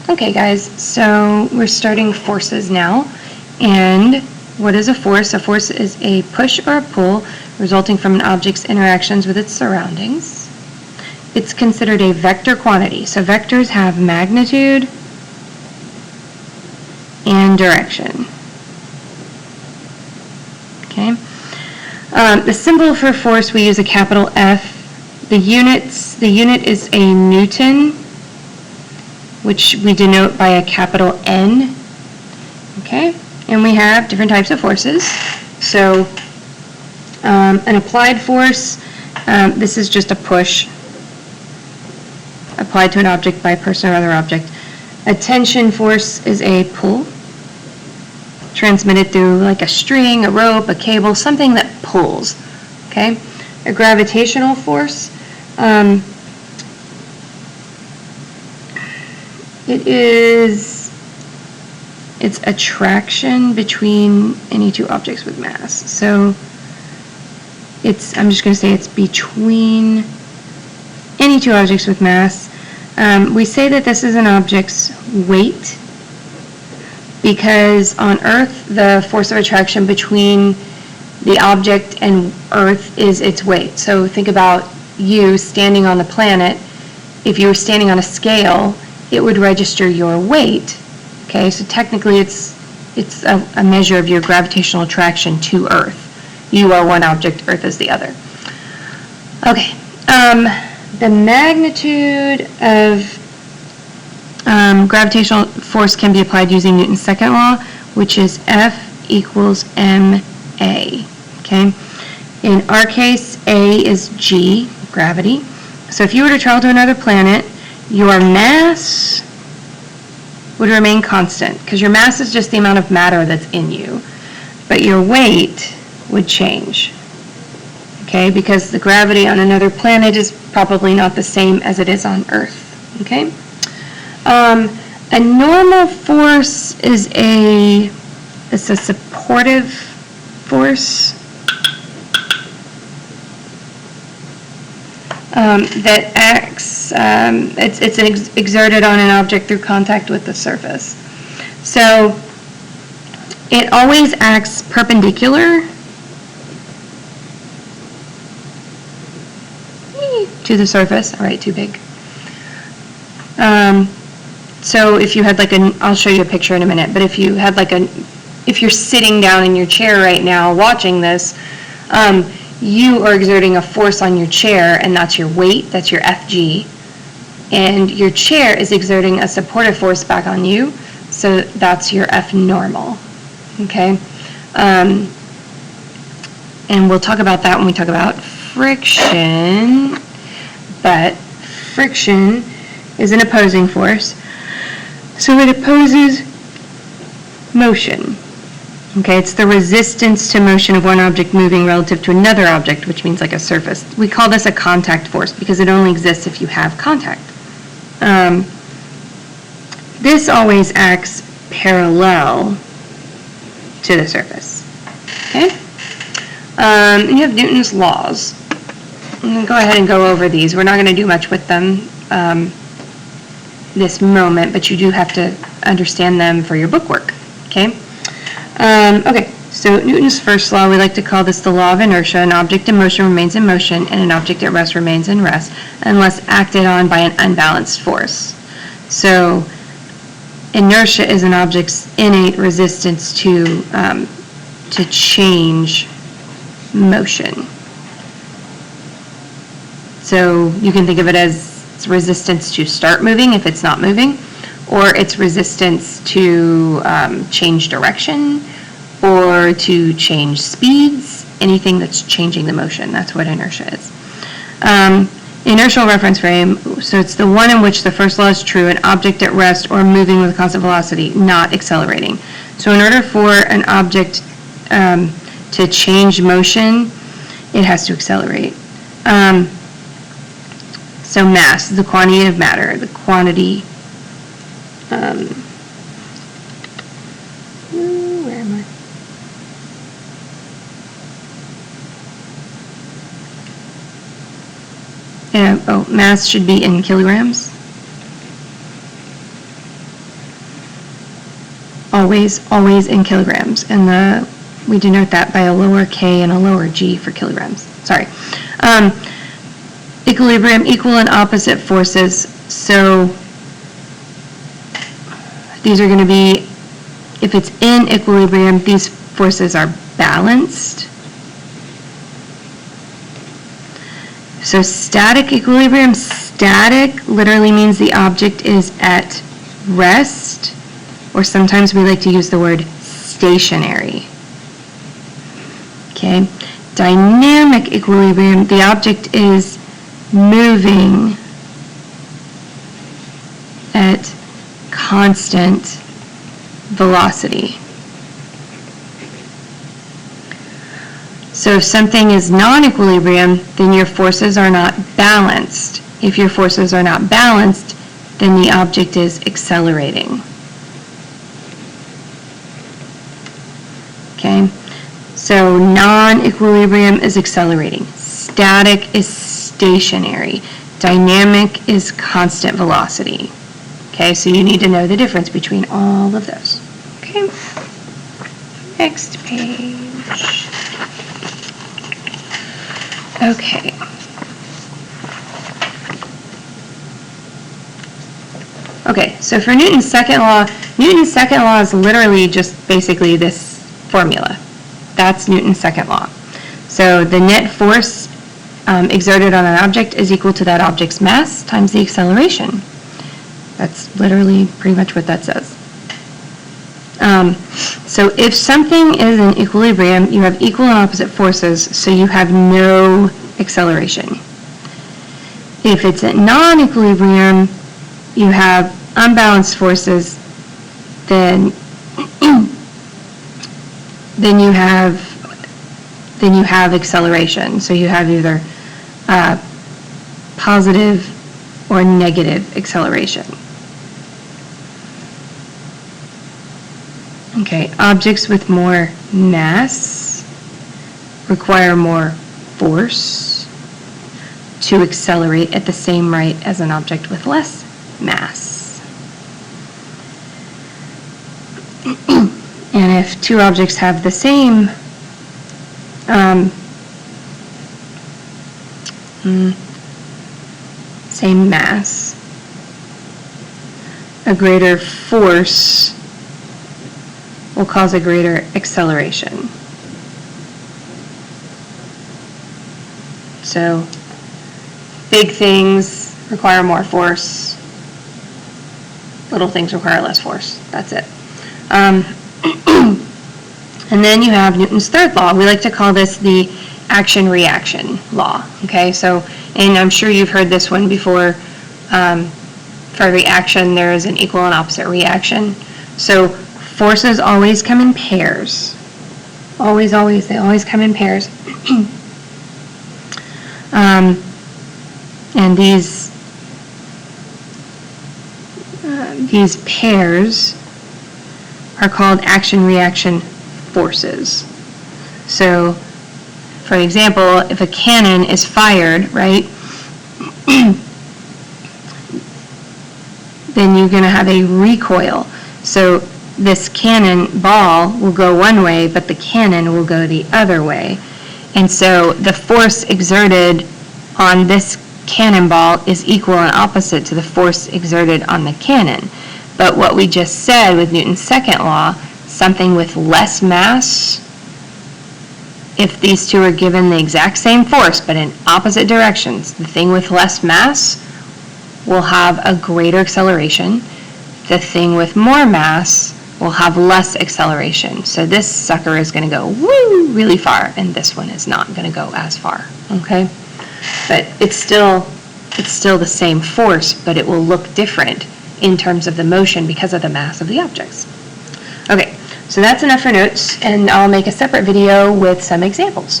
Okay, guys, so we're starting forces now. And what is a force? A force is a push or a pull resulting from an object's interactions with its surroundings. It's considered a vector quantity. So vectors have magnitude and direction. Okay. The symbol for force, we use a capital F. The unit is a Newton, which we denote by a capital N. Okay, and we have different types of forces. So an applied force, this is just a push applied to an object by a person or other object. A tension force is a pull transmitted through like a string, a rope, a cable, something that pulls. Okay, a gravitational force, it's attraction between any two objects with mass. So I'm just going to say it's between any two objects with mass. We say that this is an object's weight because on Earth, the force of attraction between the object and Earth is its weight. So think about you standing on the planet. If you were standing on a scale, it would register your weight. Okay, so technically it's a measure of your gravitational attraction to Earth. You are one object, Earth is the other. Okay, the magnitude of gravitational force can be applied using Newton's second law, which is F equals ma. Okay, in our case, A is g, gravity. So if you were to travel to another planet, your mass would remain constant because your mass is just the amount of matter that's in you, but your weight would change. Okay, because the gravity on another planet is probably not the same as it is on Earth. Okay, a normal force is a supportive force that acts, it's exerted on an object through contact with the surface. So it always acts perpendicular to the surface. All right, too big. So if you had I'll show you a picture in a minute, but if you had if you're sitting down in your chair right now watching this, you are exerting a force on your chair, and that's your weight, that's your Fg, and your chair is exerting a supportive force back on you, so that's your F normal. Okay, and we'll talk about that when we talk about friction, but friction is an opposing force, so it opposes motion. Okay, it's the resistance to motion of one object moving relative to another object, which means like a surface. We call this a contact force because it only exists if you have contact. This always acts parallel to the surface. Okay? And you have Newton's laws. I'm going to go ahead and go over these. We're not going to do much with them this moment, but you do have to understand them for your book work. Okay? Okay, so Newton's first law, we like to call this the law of inertia. An object in motion remains in motion, and an object at rest remains in rest, unless acted on by an unbalanced force. So inertia is an object's innate resistance to change motion. So you can think of it as its resistance to start moving if it's not moving, or its resistance to change direction, or to change speeds, anything that's changing the motion. That's what inertia is. Inertial reference frame, so it's the one in which the first law is true, an object at rest or moving with constant velocity, not accelerating. So in order for an object to change motion, it has to accelerate. So mass, the quantity of matter, the quantity, where am I? Mass should be in kilograms. always, always in kilograms. And we denote that by a lower k and a lower g for kilograms. Sorry. Equilibrium, equal and opposite forces. So these are going to be, if it's in equilibrium, these forces are balanced. So static equilibrium, static literally means the object is at rest, or sometimes we like to use the word stationary. Okay. Dynamic equilibrium, the object is moving at constant velocity. So if something is non-equilibrium, then your forces are not balanced. If your forces are not balanced, then the object is accelerating. Okay? So non-equilibrium is accelerating. Static is stationary. Dynamic is constant velocity. Okay, so you need to know the difference between all of those. Okay? Next page. Okay. Okay, so for Newton's second law is literally just basically this formula. That's Newton's second law. So the net force exerted on an object is equal to that object's mass times the acceleration. That's literally pretty much what that says. So if something is in equilibrium, you have equal and opposite forces, so you have no acceleration. If it's at non-equilibrium, you have unbalanced forces, then you have acceleration. So you have either positive or negative acceleration. Okay, objects with more mass require more force to accelerate at the same rate as an object with less mass. And if two objects have the same same mass, a greater force will cause a greater acceleration. So big things require more force, little things require less force. That's it. And then you have Newton's third law. We like to call this the action-reaction law. Okay, so, and I'm sure you've heard this one before. For every action, there is an equal and opposite reaction. So forces always come in pairs. Always, always, they always come in pairs. And these pairs are called action-reaction forces. So, for example, if a cannon is fired, right, then you're going to have a recoil. So this cannon ball will go one way, but the cannon will go the other way. And so the force exerted on this cannonball is equal and opposite to the force exerted on the cannon. But what we just said with Newton's second law, something with less mass, if these two are given the exact same force but in opposite directions, the thing with less mass will have a greater acceleration. The thing with more mass will have less acceleration. So this sucker is going to go woo really far, and this one is not going to go as far. Okay, but it's still the same force, but it will look different in terms of the motion because of the mass of the objects. Okay, so that's enough for notes, and I'll make a separate video with some examples.